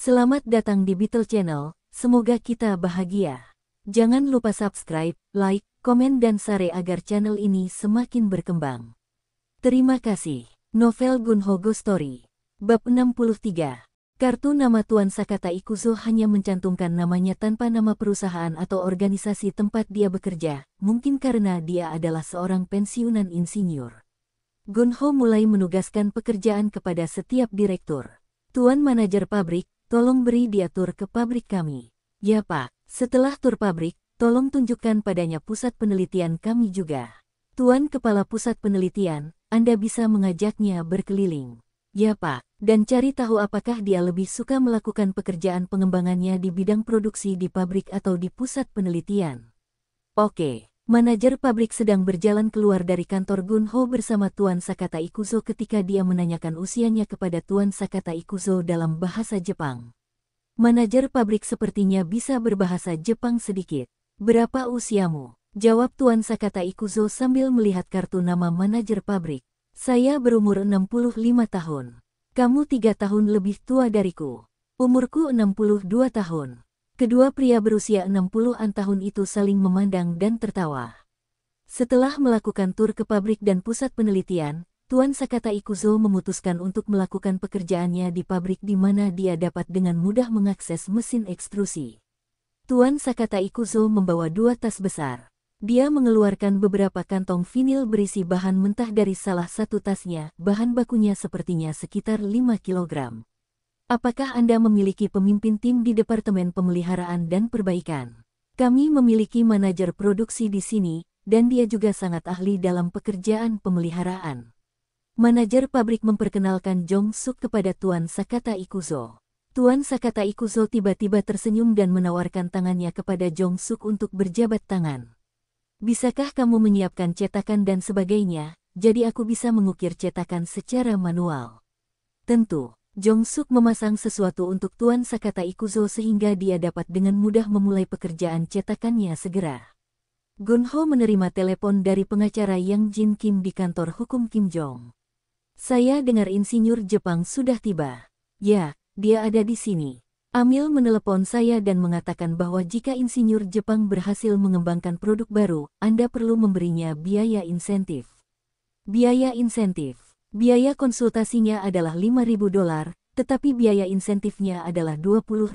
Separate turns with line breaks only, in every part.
Selamat datang di Beetle Channel, semoga kita bahagia. Jangan lupa subscribe, like, komen dan share agar channel ini semakin berkembang. Terima kasih. Novel Gunho Ghost Story. Bab 63. Kartu nama Tuan Sakata Ikuzo hanya mencantumkan namanya tanpa nama perusahaan atau organisasi tempat dia bekerja, mungkin karena dia adalah seorang pensiunan insinyur. Gunho mulai menugaskan pekerjaan kepada setiap direktur. Tuan manajer pabrik, tolong beri dia tur ke pabrik kami. Ya Pak, setelah tur pabrik, tolong tunjukkan padanya pusat penelitian kami juga. Tuan Kepala Pusat Penelitian, Anda bisa mengajaknya berkeliling. Ya Pak, dan cari tahu apakah dia lebih suka melakukan pekerjaan pengembangannya di bidang produksi di pabrik atau di pusat penelitian. Oke. Manajer pabrik sedang berjalan keluar dari kantor Gunho bersama Tuan Sakata Ikuzo ketika dia menanyakan usianya kepada Tuan Sakata Ikuzo dalam bahasa Jepang. Manajer pabrik sepertinya bisa berbahasa Jepang sedikit. Berapa usiamu? Jawab Tuan Sakata Ikuzo sambil melihat kartu nama manajer pabrik. Saya berumur 65 tahun. Kamu 3 tahun lebih tua dariku. Umurku 62 tahun. Kedua pria berusia 60-an tahun itu saling memandang dan tertawa. Setelah melakukan tur ke pabrik dan pusat penelitian, Tuan Sakata Ikuzo memutuskan untuk melakukan pekerjaannya di pabrik di mana dia dapat dengan mudah mengakses mesin ekstrusi. Tuan Sakata Ikuzo membawa 2 tas besar. Dia mengeluarkan beberapa kantong vinil berisi bahan mentah dari salah satu tasnya, bahan bakunya sepertinya sekitar 5 kilogram. Apakah Anda memiliki pemimpin tim di Departemen Pemeliharaan dan Perbaikan? Kami memiliki manajer produksi di sini, dan dia juga sangat ahli dalam pekerjaan pemeliharaan. Manajer pabrik memperkenalkan Jong Suk kepada Tuan Sakata Ikuzo. Tuan Sakata Ikuzo tiba-tiba tersenyum dan menawarkan tangannya kepada Jong Suk untuk berjabat tangan. Bisakah kamu menyiapkan cetakan dan sebagainya, jadi aku bisa mengukir cetakan secara manual? Tentu. Jong Suk memasang sesuatu untuk Tuan Sakata Ikuzo sehingga dia dapat dengan mudah memulai pekerjaan cetakannya segera. Gunho menerima telepon dari pengacara Yang Jin Kim di kantor hukum Kim Jong. Saya dengar insinyur Jepang sudah tiba. Ya, dia ada di sini. Amil menelepon saya dan mengatakan bahwa jika insinyur Jepang berhasil mengembangkan produk baru, Anda perlu memberinya biaya insentif. Biaya insentif. Biaya konsultasinya adalah $5.000, tetapi biaya insentifnya adalah $20.000.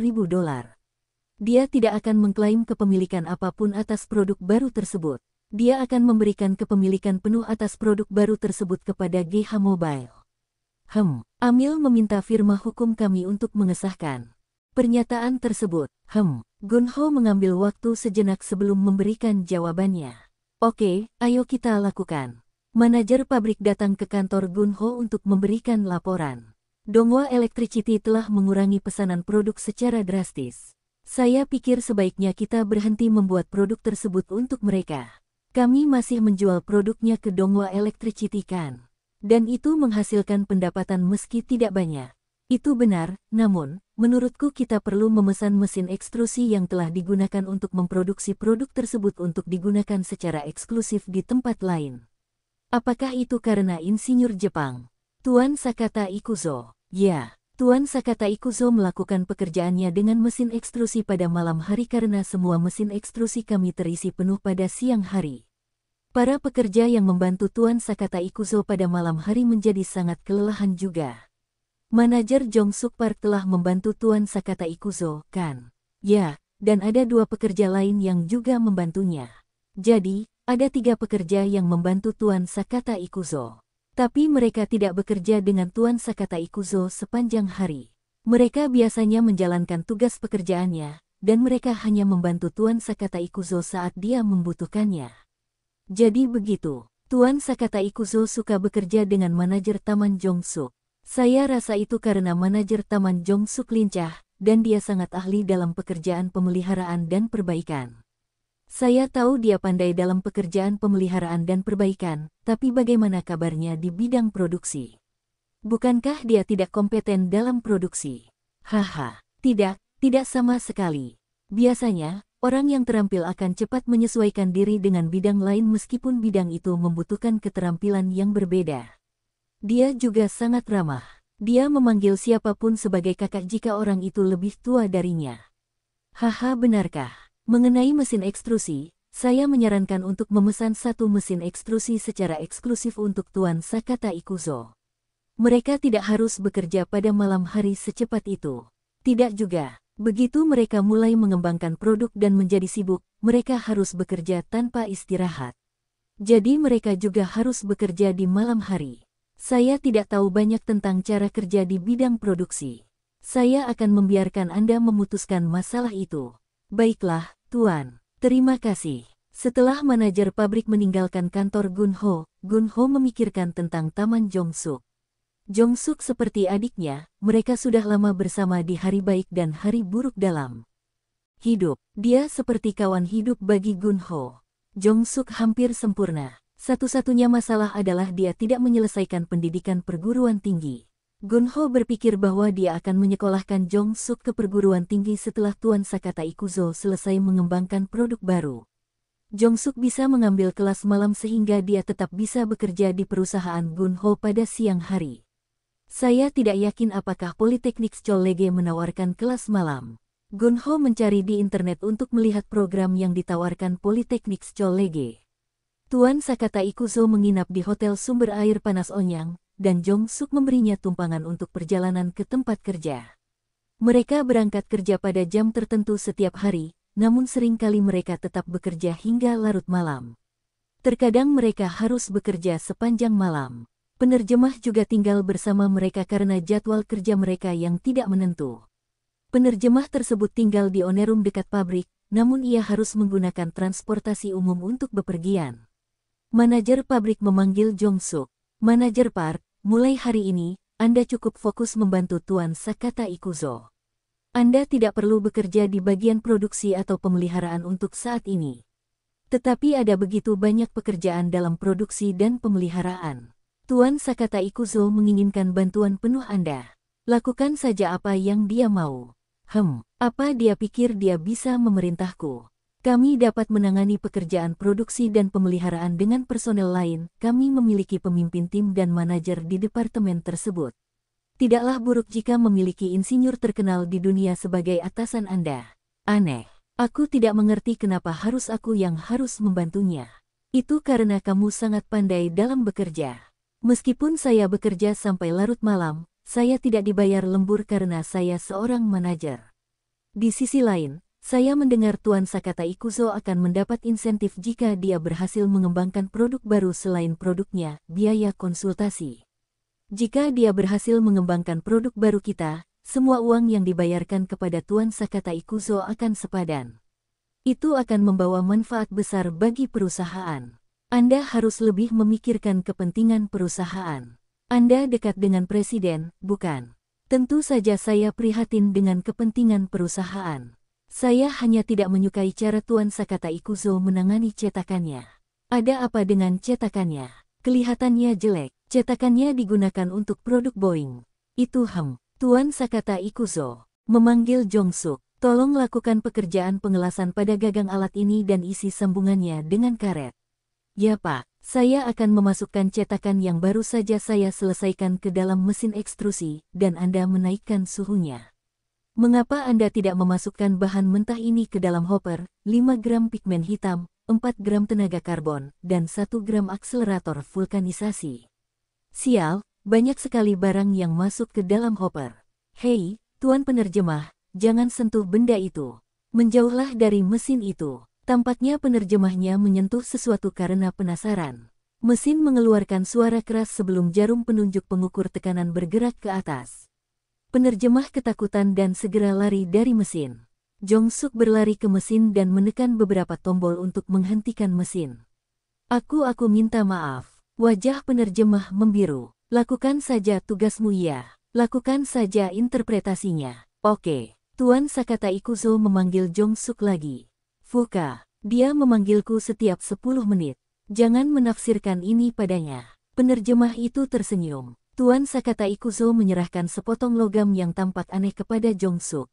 Dia tidak akan mengklaim kepemilikan apapun atas produk baru tersebut. Dia akan memberikan kepemilikan penuh atas produk baru tersebut kepada GH Mobile. Amil meminta firma hukum kami untuk mengesahkan pernyataan tersebut. Gunho mengambil waktu sejenak sebelum memberikan jawabannya. Oke, ayo kita lakukan. Manajer pabrik datang ke kantor Gunho untuk memberikan laporan. Dongwa Electricity telah mengurangi pesanan produk secara drastis. Saya pikir sebaiknya kita berhenti membuat produk tersebut untuk mereka. Kami masih menjual produknya ke Dongwa Electricity kan. Dan itu menghasilkan pendapatan meski tidak banyak. Itu benar, namun, menurutku kita perlu memesan mesin ekstrusi yang telah digunakan untuk memproduksi produk tersebut untuk digunakan secara eksklusif di tempat lain. Apakah itu karena insinyur Jepang? Tuan Sakata Ikuzo. Ya, Tuan Sakata Ikuzo melakukan pekerjaannya dengan mesin ekstrusi pada malam hari karena semua mesin ekstrusi kami terisi penuh pada siang hari. Para pekerja yang membantu Tuan Sakata Ikuzo pada malam hari menjadi sangat kelelahan juga. Manajer Jong Suk Park telah membantu Tuan Sakata Ikuzo, kan? Ya, dan ada 2 pekerja lain yang juga membantunya. Jadi, ada 3 pekerja yang membantu Tuan Sakata Ikuzo. Tapi mereka tidak bekerja dengan Tuan Sakata Ikuzo sepanjang hari. Mereka biasanya menjalankan tugas pekerjaannya, dan mereka hanya membantu Tuan Sakata Ikuzo saat dia membutuhkannya. Jadi begitu, Tuan Sakata Ikuzo suka bekerja dengan manajer Taman Jong Suk. Saya rasa itu karena manajer Taman Jong Suk lincah, dan dia sangat ahli dalam pekerjaan pemeliharaan dan perbaikan. Saya tahu dia pandai dalam pekerjaan pemeliharaan dan perbaikan, tapi bagaimana kabarnya di bidang produksi? Bukankah dia tidak kompeten dalam produksi? Tidak sama sekali. Biasanya, orang yang terampil akan cepat menyesuaikan diri dengan bidang lain meskipun bidang itu membutuhkan keterampilan yang berbeda. Dia juga sangat ramah. Dia memanggil siapapun sebagai kakak jika orang itu lebih tua darinya. Haha, benarkah? Mengenai mesin ekstrusi, saya menyarankan untuk memesan satu mesin ekstrusi secara eksklusif untuk Tuan Sakata Ikuzo. Mereka tidak harus bekerja pada malam hari secepat itu. Tidak juga. Begitu mereka mulai mengembangkan produk dan menjadi sibuk, mereka harus bekerja tanpa istirahat. Jadi mereka juga harus bekerja di malam hari. Saya tidak tahu banyak tentang cara kerja di bidang produksi. Saya akan membiarkan Anda memutuskan masalah itu. Baiklah, Tuan. Terima kasih. Setelah manajer pabrik meninggalkan kantor Gunho memikirkan tentang Taman Jongsuk. Jongsuk seperti adiknya, mereka sudah lama bersama di hari baik dan hari buruk dalam hidup. Dia seperti kawan hidup bagi Gunho. Jongsuk hampir sempurna. Satu-satunya masalah adalah dia tidak menyelesaikan pendidikan perguruan tinggi. Gunho berpikir bahwa dia akan menyekolahkan Jongsuk ke perguruan tinggi setelah Tuan Sakata Ikuzo selesai mengembangkan produk baru. Jongsuk bisa mengambil kelas malam sehingga dia tetap bisa bekerja di perusahaan Gunho pada siang hari. Saya tidak yakin apakah Politeknik Chollege menawarkan kelas malam. Gunho mencari di internet untuk melihat program yang ditawarkan Politeknik Chollege. Tuan Sakata Ikuzo menginap di Hotel Sumber Air Panas Onyang, dan Jongsuk memberinya tumpangan untuk perjalanan ke tempat kerja. Mereka berangkat kerja pada jam tertentu setiap hari, namun seringkali mereka tetap bekerja hingga larut malam. Terkadang mereka harus bekerja sepanjang malam. Penerjemah juga tinggal bersama mereka karena jadwal kerja mereka yang tidak menentu. Penerjemah tersebut tinggal di Onerum dekat pabrik, namun ia harus menggunakan transportasi umum untuk bepergian. Manajer pabrik memanggil Jongsuk. Manajer Park, mulai hari ini, Anda cukup fokus membantu Tuan Sakata Ikuzo. Anda tidak perlu bekerja di bagian produksi atau pemeliharaan untuk saat ini. Tetapi ada begitu banyak pekerjaan dalam produksi dan pemeliharaan. Tuan Sakata Ikuzo menginginkan bantuan penuh Anda. Lakukan saja apa yang dia mau. Apa dia pikir dia bisa memerintahku? Kami dapat menangani pekerjaan produksi dan pemeliharaan dengan personel lain. Kami memiliki pemimpin tim dan manajer di departemen tersebut. Tidaklah buruk jika memiliki insinyur terkenal di dunia sebagai atasan Anda. Aneh. Aku tidak mengerti kenapa harus aku yang harus membantunya. Itu karena kamu sangat pandai dalam bekerja. Meskipun saya bekerja sampai larut malam, saya tidak dibayar lembur karena saya seorang manajer. Di sisi lain, saya mendengar Tuan Sakata Ikuzo akan mendapat insentif jika dia berhasil mengembangkan produk baru selain produknya, biaya konsultasi. Jika dia berhasil mengembangkan produk baru kita, semua uang yang dibayarkan kepada Tuan Sakata Ikuzo akan sepadan. Itu akan membawa manfaat besar bagi perusahaan. Anda harus lebih memikirkan kepentingan perusahaan. Anda dekat dengan presiden, bukan? Tentu saja saya prihatin dengan kepentingan perusahaan. Saya hanya tidak menyukai cara Tuan Sakata Ikuzo menangani cetakannya. Ada apa dengan cetakannya? Kelihatannya jelek. Cetakannya digunakan untuk produk Boeing. Itu Tuan Sakata Ikuzo memanggil Jongsuk. Tolong lakukan pekerjaan pengelasan pada gagang alat ini dan isi sambungannya dengan karet. Ya Pak, saya akan memasukkan cetakan yang baru saja saya selesaikan ke dalam mesin ekstrusi, dan Anda menaikkan suhunya. Mengapa Anda tidak memasukkan bahan mentah ini ke dalam hopper, 5 gram pigmen hitam, 4 gram tenaga karbon, dan 1 gram akselerator vulkanisasi? Sial, banyak sekali barang yang masuk ke dalam hopper. Hei, Tuan penerjemah, jangan sentuh benda itu. Menjauhlah dari mesin itu. Tampaknya penerjemahnya menyentuh sesuatu karena penasaran. Mesin mengeluarkan suara keras sebelum jarum penunjuk pengukur tekanan bergerak ke atas. Penerjemah ketakutan dan segera lari dari mesin. Jongsuk berlari ke mesin dan menekan beberapa tombol untuk menghentikan mesin. Aku minta maaf. Wajah penerjemah membiru. Lakukan saja tugasmu ya. Lakukan saja interpretasinya. Oke. Tuan Sakata Ikuzo memanggil Jongsuk lagi. Fuka, dia memanggilku setiap 10 menit. Jangan menafsirkan ini padanya. Penerjemah itu tersenyum. Tuan Sakata Ikuzo menyerahkan sepotong logam yang tampak aneh kepada Jongsuk.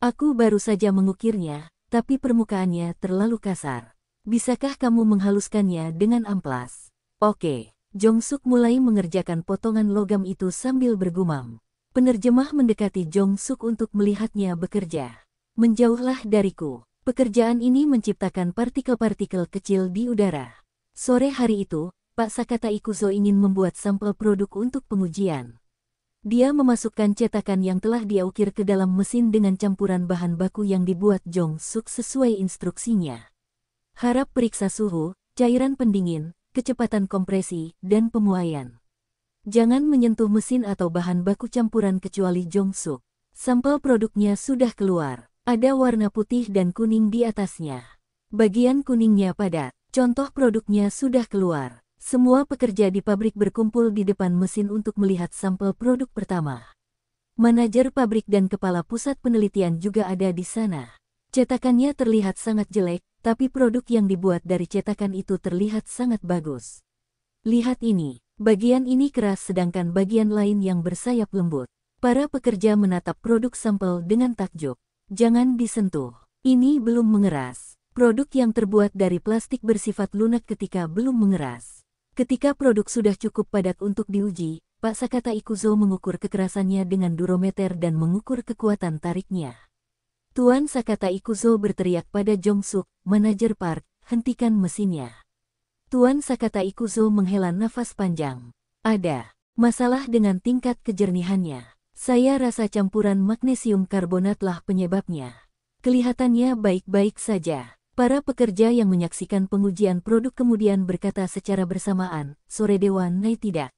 Aku baru saja mengukirnya, tapi permukaannya terlalu kasar. Bisakah kamu menghaluskannya dengan amplas? Oke. Jong-suk mulai mengerjakan potongan logam itu sambil bergumam. Penerjemah mendekati Jong-suk untuk melihatnya bekerja. Menjauhlah dariku. Pekerjaan ini menciptakan partikel-partikel kecil di udara. Sore hari itu, Pak Sakata Ikuzo ingin membuat sampel produk untuk pengujian. Dia memasukkan cetakan yang telah dia ukir ke dalam mesin dengan campuran bahan baku yang dibuat Jong-suk sesuai instruksinya. Harap periksa suhu, cairan pendingin, kecepatan kompresi, dan pemuaian. Jangan menyentuh mesin atau bahan baku campuran kecuali Jong-suk. Sampel produknya sudah keluar. Ada warna putih dan kuning di atasnya. Bagian kuningnya padat. Contoh produknya sudah keluar. Semua pekerja di pabrik berkumpul di depan mesin untuk melihat sampel produk pertama. Manajer pabrik dan kepala pusat penelitian juga ada di sana. Cetakannya terlihat sangat jelek, tapi produk yang dibuat dari cetakan itu terlihat sangat bagus. Lihat ini, bagian ini keras sedangkan bagian lain yang bersayap lembut. Para pekerja menatap produk sampel dengan takjub. Jangan disentuh. Ini belum mengeras. Produk yang terbuat dari plastik bersifat lunak ketika belum mengeras. Ketika produk sudah cukup padat untuk diuji, Pak Sakata Ikuzo mengukur kekerasannya dengan durometer dan mengukur kekuatan tariknya. Tuan Sakata Ikuzo berteriak pada Jong-suk, manajer Park, hentikan mesinnya. Tuan Sakata Ikuzo menghela nafas panjang. Ada masalah dengan tingkat kejernihannya. Saya rasa campuran magnesium karbonatlah penyebabnya. Kelihatannya baik-baik saja. Para pekerja yang menyaksikan pengujian produk kemudian berkata secara bersamaan, sore Dewan Nai tidak.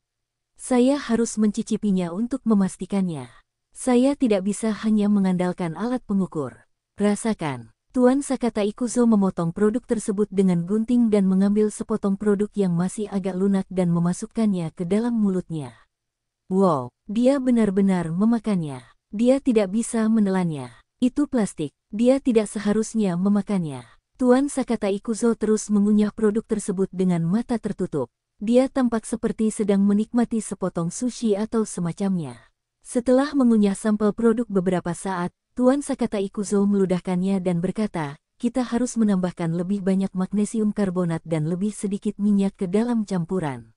Saya harus mencicipinya untuk memastikannya. Saya tidak bisa hanya mengandalkan alat pengukur. Rasakan. Tuan Sakata Ikuzo memotong produk tersebut dengan gunting dan mengambil sepotong produk yang masih agak lunak dan memasukkannya ke dalam mulutnya. Wow, dia benar-benar memakannya. Dia tidak bisa menelannya. Itu plastik. Dia tidak seharusnya memakannya. Tuan Sakata Ikuzo terus mengunyah produk tersebut dengan mata tertutup. Dia tampak seperti sedang menikmati sepotong sushi atau semacamnya. Setelah mengunyah sampel produk beberapa saat, Tuan Sakata Ikuzo meludahkannya dan berkata, kita harus menambahkan lebih banyak magnesium karbonat dan lebih sedikit minyak ke dalam campuran.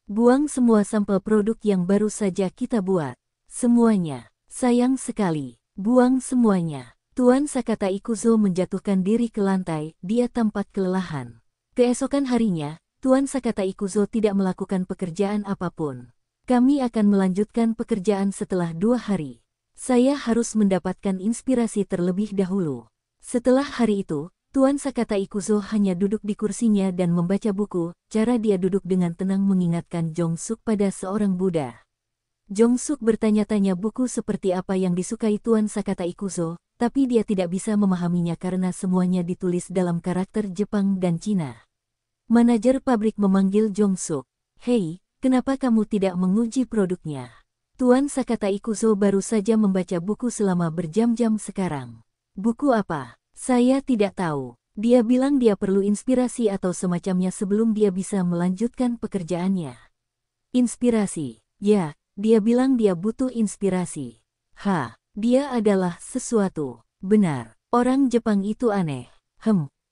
Buang semua sampel produk yang baru saja kita buat. Semuanya. Sayang sekali. Buang semuanya. Tuan Sakata Ikuzo menjatuhkan diri ke lantai, dia tampak kelelahan. Keesokan harinya, Tuan Sakata Ikuzo tidak melakukan pekerjaan apapun. Kami akan melanjutkan pekerjaan setelah 2 hari. Saya harus mendapatkan inspirasi terlebih dahulu. Setelah hari itu, Tuan Sakata Ikuzo hanya duduk di kursinya dan membaca buku. Cara dia duduk dengan tenang mengingatkan Jong-suk pada seorang Buddha. Jong-suk bertanya-tanya buku seperti apa yang disukai Tuan Sakata Ikuzo, tapi dia tidak bisa memahaminya karena semuanya ditulis dalam karakter Jepang dan Cina. Manajer pabrik memanggil Jong-suk. Hei, kenapa kamu tidak menguji produknya? Tuan Sakata Ikuzo baru saja membaca buku selama berjam-jam sekarang. Buku apa? Saya tidak tahu. Dia bilang dia perlu inspirasi atau semacamnya sebelum dia bisa melanjutkan pekerjaannya. Inspirasi. Ya, dia bilang dia butuh inspirasi. Dia adalah sesuatu. Benar. Orang Jepang itu aneh.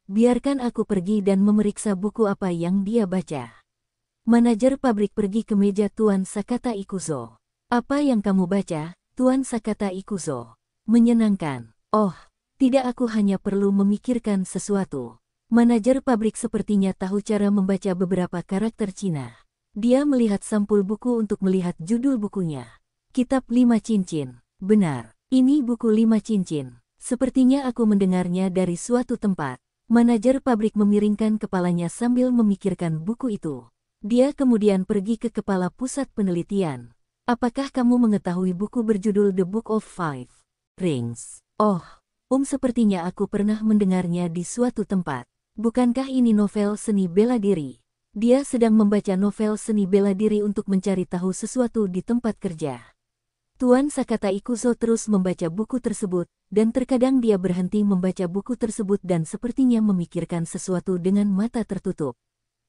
Biarkan aku pergi dan memeriksa buku apa yang dia baca. Manajer pabrik pergi ke meja Tuan Sakata Ikuzo. Apa yang kamu baca, Tuan Sakata Ikuzo? Menyenangkan. Oh, tidak, aku hanya perlu memikirkan sesuatu. Manajer pabrik sepertinya tahu cara membaca beberapa karakter Cina. Dia melihat sampul buku untuk melihat judul bukunya. Kitab 5 Cincin. Benar, ini buku 5 cincin. Sepertinya aku mendengarnya dari suatu tempat. Manajer pabrik memiringkan kepalanya sambil memikirkan buku itu. Dia kemudian pergi ke kepala pusat penelitian. Apakah kamu mengetahui buku berjudul The Book of Five Rings? Oh, sepertinya aku pernah mendengarnya di suatu tempat. Bukankah ini novel seni bela diri? Dia sedang membaca novel seni bela diri untuk mencari tahu sesuatu di tempat kerja. Tuan Sakata Ikuzo terus membaca buku tersebut, dan terkadang dia berhenti membaca buku tersebut dan sepertinya memikirkan sesuatu dengan mata tertutup.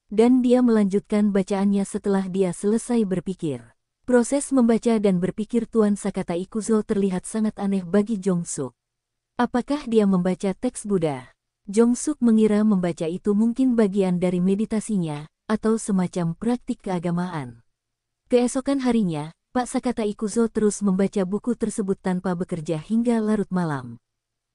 Dan dia melanjutkan bacaannya setelah dia selesai berpikir. Proses membaca dan berpikir Tuan Sakata Ikuzo terlihat sangat aneh bagi Jong-suk. Apakah dia membaca teks Buddha? Jong-suk mengira membaca itu mungkin bagian dari meditasinya, atau semacam praktik keagamaan. Keesokan harinya, Pak Sakata Ikuzo terus membaca buku tersebut tanpa bekerja hingga larut malam.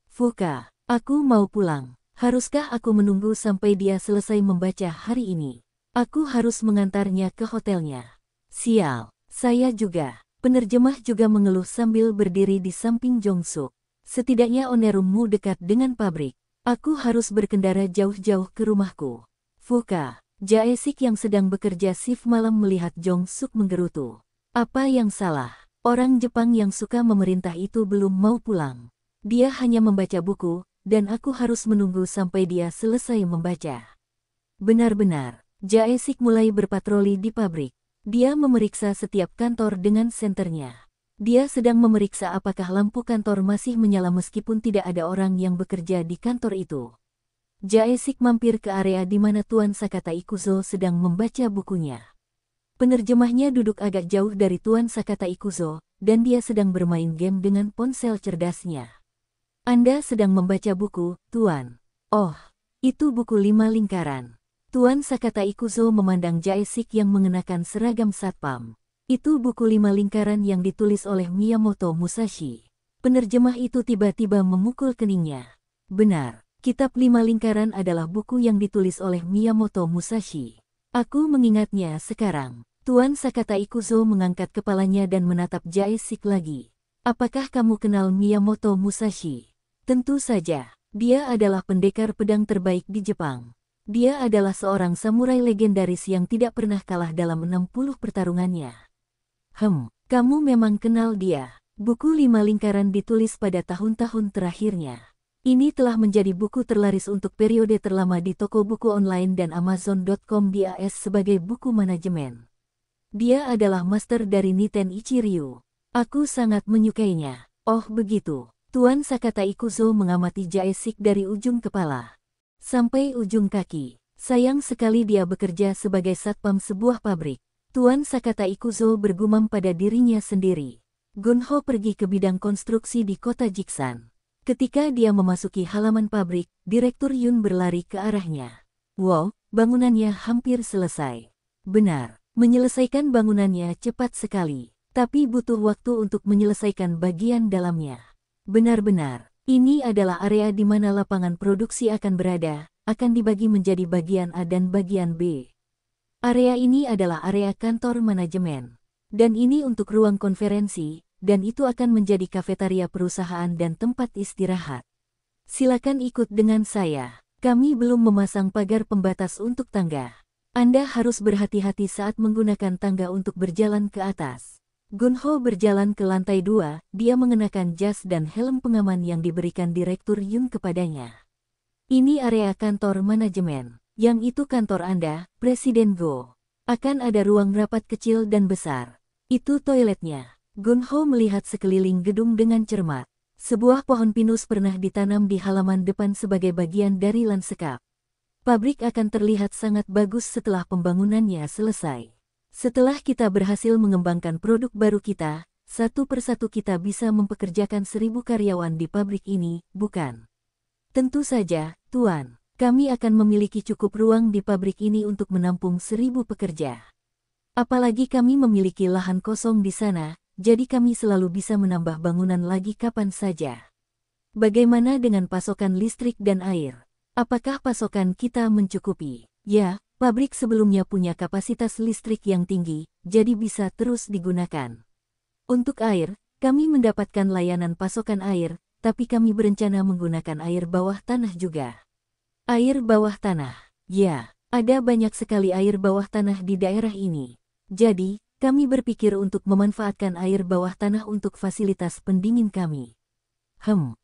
Fuka, aku mau pulang. Haruskah aku menunggu sampai dia selesai membaca hari ini? Aku harus mengantarnya ke hotelnya. Sial, saya juga. Penerjemah juga mengeluh sambil berdiri di samping Jongsuk. Setidaknya Onerummu dekat dengan pabrik. Aku harus berkendara jauh-jauh ke rumahku. Fuka, Jae-sik yang sedang bekerja shift malam melihat Jongsuk menggerutu. Apa yang salah? Orang Jepang yang suka memerintah itu belum mau pulang. Dia hanya membaca buku, dan aku harus menunggu sampai dia selesai membaca. Benar-benar, Jae-sik mulai berpatroli di pabrik. Dia memeriksa setiap kantor dengan senternya. Dia sedang memeriksa apakah lampu kantor masih menyala meskipun tidak ada orang yang bekerja di kantor itu. Jae-sik mampir ke area di mana Tuan Sakata Ikuzo sedang membaca bukunya. Penerjemahnya duduk agak jauh dari Tuan Sakata Ikuzo, dan dia sedang bermain game dengan ponsel cerdasnya. Anda sedang membaca buku, Tuan. Oh, itu buku 5 lingkaran. Tuan Sakata Ikuzo memandang Jae-sik yang mengenakan seragam satpam. Itu buku 5 lingkaran yang ditulis oleh Miyamoto Musashi. Penerjemah itu tiba-tiba memukul keningnya. Benar, kitab 5 lingkaran adalah buku yang ditulis oleh Miyamoto Musashi. Aku mengingatnya sekarang. Tuan Sakata Ikuzo mengangkat kepalanya dan menatap Jae-sik lagi. Apakah kamu kenal Miyamoto Musashi? Tentu saja, dia adalah pendekar pedang terbaik di Jepang. Dia adalah seorang samurai legendaris yang tidak pernah kalah dalam 60 pertarungannya. Kamu memang kenal dia. Buku 5 lingkaran ditulis pada tahun-tahun terakhirnya. Ini telah menjadi buku terlaris untuk periode terlama di toko buku online dan Amazon.com di AS sebagai buku manajemen. Dia adalah master dari Niten Ichiryu. Aku sangat menyukainya. Oh begitu. Tuan Sakata Ikuzo mengamati Jae-sik dari ujung kepala sampai ujung kaki. Sayang sekali dia bekerja sebagai satpam sebuah pabrik. Tuan Sakata Ikuzo bergumam pada dirinya sendiri. Gunho pergi ke bidang konstruksi di kota Jiksan. Ketika dia memasuki halaman pabrik, Direktur Yun berlari ke arahnya. Wow, bangunannya hampir selesai. Benar, menyelesaikan bangunannya cepat sekali. Tapi butuh waktu untuk menyelesaikan bagian dalamnya. Benar-benar, ini adalah area di mana lapangan produksi akan berada, akan dibagi menjadi bagian A dan bagian B. Area ini adalah area kantor manajemen. Dan ini untuk ruang konferensi, dan itu akan menjadi kafetaria perusahaan dan tempat istirahat. Silakan ikut dengan saya. Kami belum memasang pagar pembatas untuk tangga. Anda harus berhati-hati saat menggunakan tangga untuk berjalan ke atas. Gunho berjalan ke lantai 2, dia mengenakan jas dan helm pengaman yang diberikan Direktur Yun kepadanya. Ini area kantor manajemen. Yang itu kantor Anda, Presiden Go. Akan ada ruang rapat kecil dan besar. Itu toiletnya. Gunho melihat sekeliling gedung dengan cermat. Sebuah pohon pinus pernah ditanam di halaman depan sebagai bagian dari lanskap. Pabrik akan terlihat sangat bagus setelah pembangunannya selesai. Setelah kita berhasil mengembangkan produk baru kita, satu persatu kita bisa mempekerjakan 1000 karyawan di pabrik ini, bukan? Tentu saja, Tuan. Kami akan memiliki cukup ruang di pabrik ini untuk menampung 1000 pekerja. Apalagi kami memiliki lahan kosong di sana, jadi kami selalu bisa menambah bangunan lagi kapan saja. Bagaimana dengan pasokan listrik dan air? Apakah pasokan kita mencukupi? Ya, pabrik sebelumnya punya kapasitas listrik yang tinggi, jadi bisa terus digunakan. Untuk air, kami mendapatkan layanan pasokan air, tapi kami berencana menggunakan air bawah tanah juga. Air bawah tanah? Ya, ada banyak sekali air bawah tanah di daerah ini. Jadi, kami berpikir untuk memanfaatkan air bawah tanah untuk fasilitas pendingin kami.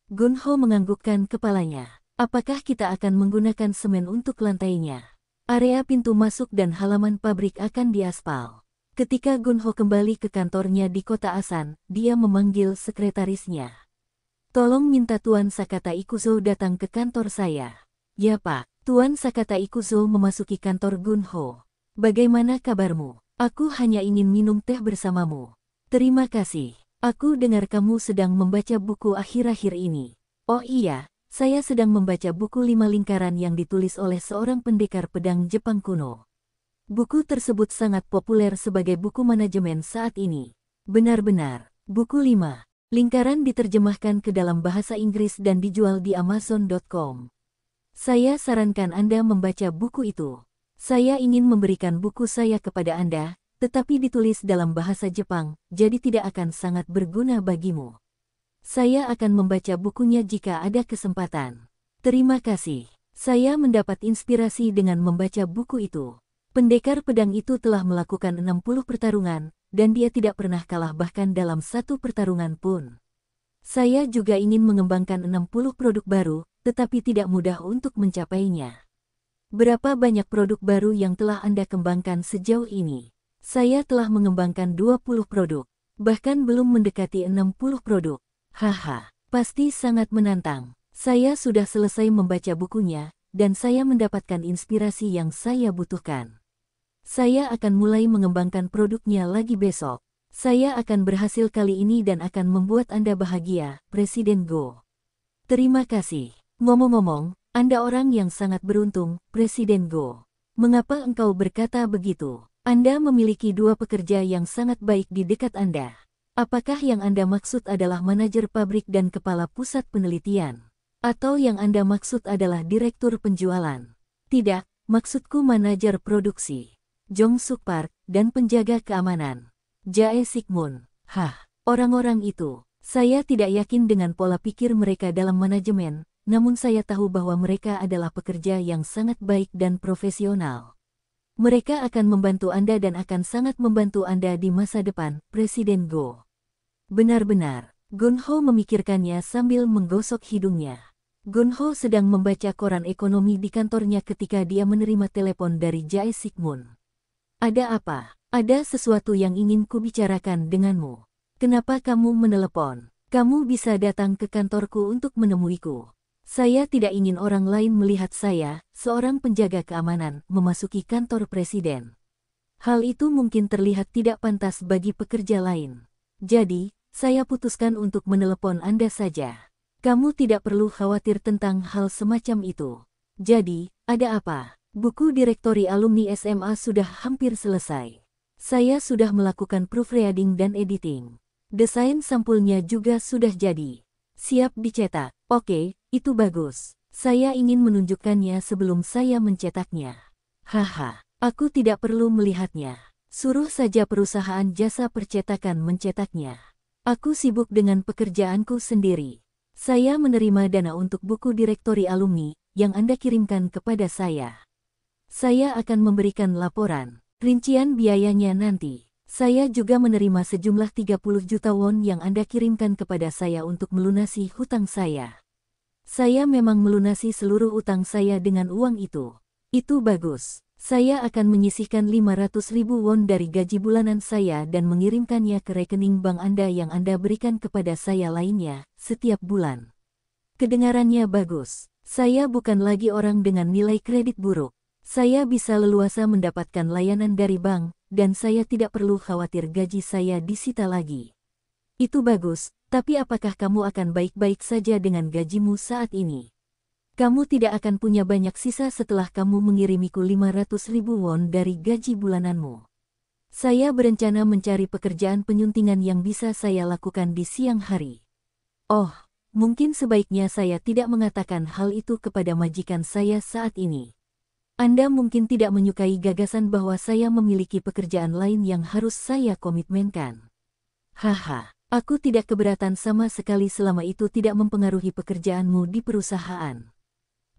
Gunho menganggukkan kepalanya. Apakah kita akan menggunakan semen untuk lantainya? Area pintu masuk dan halaman pabrik akan diaspal. Ketika Gunho kembali ke kantornya di kota Asan, dia memanggil sekretarisnya. Tolong minta Tuan Sakata Ikuzo datang ke kantor saya. Ya Pak. Tuan Sakata Ikuzo memasuki kantor Gunho. Bagaimana kabarmu? Aku hanya ingin minum teh bersamamu. Terima kasih. Aku dengar kamu sedang membaca buku akhir-akhir ini. Oh iya, saya sedang membaca buku 5 lingkaran yang ditulis oleh seorang pendekar pedang Jepang kuno. Buku tersebut sangat populer sebagai buku manajemen saat ini. Benar-benar. Buku 5. Lingkaran diterjemahkan ke dalam bahasa Inggris dan dijual di Amazon.com. Saya sarankan Anda membaca buku itu. Saya ingin memberikan buku saya kepada Anda, tetapi ditulis dalam bahasa Jepang, jadi tidak akan sangat berguna bagimu. Saya akan membaca bukunya jika ada kesempatan. Terima kasih. Saya mendapat inspirasi dengan membaca buku itu. Pendekar pedang itu telah melakukan 60 pertarungan, dan dia tidak pernah kalah bahkan dalam satu pertarungan pun. Saya juga ingin mengembangkan 60 produk baru, tetapi tidak mudah untuk mencapainya. Berapa banyak produk baru yang telah Anda kembangkan sejauh ini? Saya telah mengembangkan 20 produk, bahkan belum mendekati 60 produk. Haha, pasti sangat menantang. Saya sudah selesai membaca bukunya, dan saya mendapatkan inspirasi yang saya butuhkan. Saya akan mulai mengembangkan produknya lagi besok. Saya akan berhasil kali ini dan akan membuat Anda bahagia, Presiden Go. Terima kasih. Ngomong-ngomong, Anda orang yang sangat beruntung, Presiden Go. Mengapa engkau berkata begitu? Anda memiliki dua pekerja yang sangat baik di dekat Anda. Apakah yang Anda maksud adalah manajer pabrik dan kepala pusat penelitian? Atau yang Anda maksud adalah direktur penjualan? Tidak, maksudku manajer produksi, Jong Suk Park, dan penjaga keamanan, Jae Sik-moon. Hah, orang-orang itu. Saya tidak yakin dengan pola pikir mereka dalam manajemen, namun saya tahu bahwa mereka adalah pekerja yang sangat baik dan profesional. Mereka akan membantu Anda dan akan sangat membantu Anda di masa depan, Presiden Go. Benar-benar. Gun-ho memikirkannya sambil menggosok hidungnya. Gun-ho sedang membaca koran ekonomi di kantornya ketika dia menerima telepon dari Jae Sik-moon. Ada apa? Ada sesuatu yang ingin kubicarakan denganmu. Kenapa kamu menelepon? Kamu bisa datang ke kantorku untuk menemuiku. Saya tidak ingin orang lain melihat saya, seorang penjaga keamanan, memasuki kantor presiden. Hal itu mungkin terlihat tidak pantas bagi pekerja lain. Jadi, saya putuskan untuk menelepon Anda saja. Kamu tidak perlu khawatir tentang hal semacam itu. Jadi, ada apa? Buku direktori alumni SMA sudah hampir selesai. Saya sudah melakukan proofreading dan editing. Desain sampulnya juga sudah jadi. Siap dicetak. Oke, itu bagus. Saya ingin menunjukkannya sebelum saya mencetaknya. Haha, aku tidak perlu melihatnya. Suruh saja perusahaan jasa percetakan mencetaknya. Aku sibuk dengan pekerjaanku sendiri. Saya menerima dana untuk buku direktori alumni yang Anda kirimkan kepada saya. Saya akan memberikan laporan. Rincian biayanya nanti. Saya juga menerima sejumlah 30 juta won yang Anda kirimkan kepada saya untuk melunasi hutang saya. Saya memang melunasi seluruh utang saya dengan uang itu. Itu bagus. Saya akan menyisihkan 500.000 won dari gaji bulanan saya dan mengirimkannya ke rekening bank Anda yang Anda berikan kepada saya lainnya, setiap bulan. Kedengarannya bagus. Saya bukan lagi orang dengan nilai kredit buruk. Saya bisa leluasa mendapatkan layanan dari bank, dan saya tidak perlu khawatir gaji saya disita lagi. Itu bagus, tapi apakah kamu akan baik-baik saja dengan gajimu saat ini? Kamu tidak akan punya banyak sisa setelah kamu mengirimiku 500.000 won dari gaji bulananmu. Saya berencana mencari pekerjaan penyuntingan yang bisa saya lakukan di siang hari. Oh, mungkin sebaiknya saya tidak mengatakan hal itu kepada majikan saya saat ini. Anda mungkin tidak menyukai gagasan bahwa saya memiliki pekerjaan lain yang harus saya komitmenkan. Haha, aku tidak keberatan sama sekali selama itu tidak mempengaruhi pekerjaanmu di perusahaan.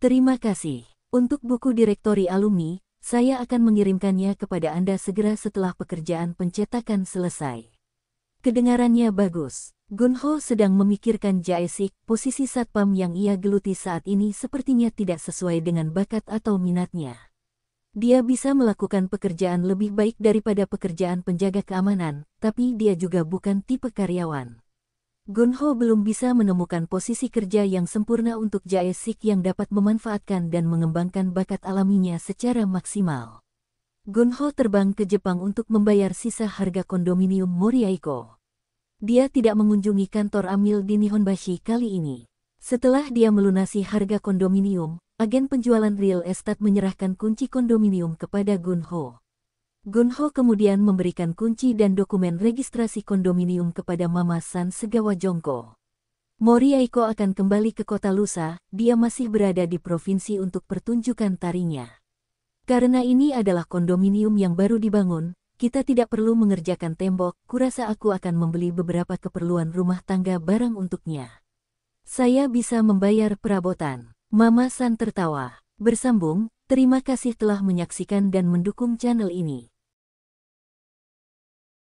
Terima kasih. Untuk buku direktori alumni, saya akan mengirimkannya kepada Anda segera setelah pekerjaan pencetakan selesai. Kedengarannya bagus. Gun-ho sedang memikirkan Jae Sik, posisi satpam yang ia geluti saat ini sepertinya tidak sesuai dengan bakat atau minatnya. Dia bisa melakukan pekerjaan lebih baik daripada pekerjaan penjaga keamanan, tapi dia juga bukan tipe karyawan. Gun-ho belum bisa menemukan posisi kerja yang sempurna untuk Jae Sik yang dapat memanfaatkan dan mengembangkan bakat alaminya secara maksimal. Gun-ho terbang ke Jepang untuk membayar sisa harga kondominium Moriaiko. Dia tidak mengunjungi kantor Amil di Nihonbashi kali ini. Setelah dia melunasi harga kondominium, agen penjualan real estate menyerahkan kunci kondominium kepada Gun-ho. Gunho kemudian memberikan kunci dan dokumen registrasi kondominium kepada Mama San Segawa Jongko. Mori Aiko akan kembali ke kota lusa, dia masih berada di provinsi untuk pertunjukan tarinya. Karena ini adalah kondominium yang baru dibangun, kita tidak perlu mengerjakan tembok, kurasa aku akan membeli beberapa keperluan rumah tangga barang untuknya. Saya bisa membayar perabotan. Mama San tertawa. Bersambung, terima kasih telah menyaksikan dan mendukung channel ini.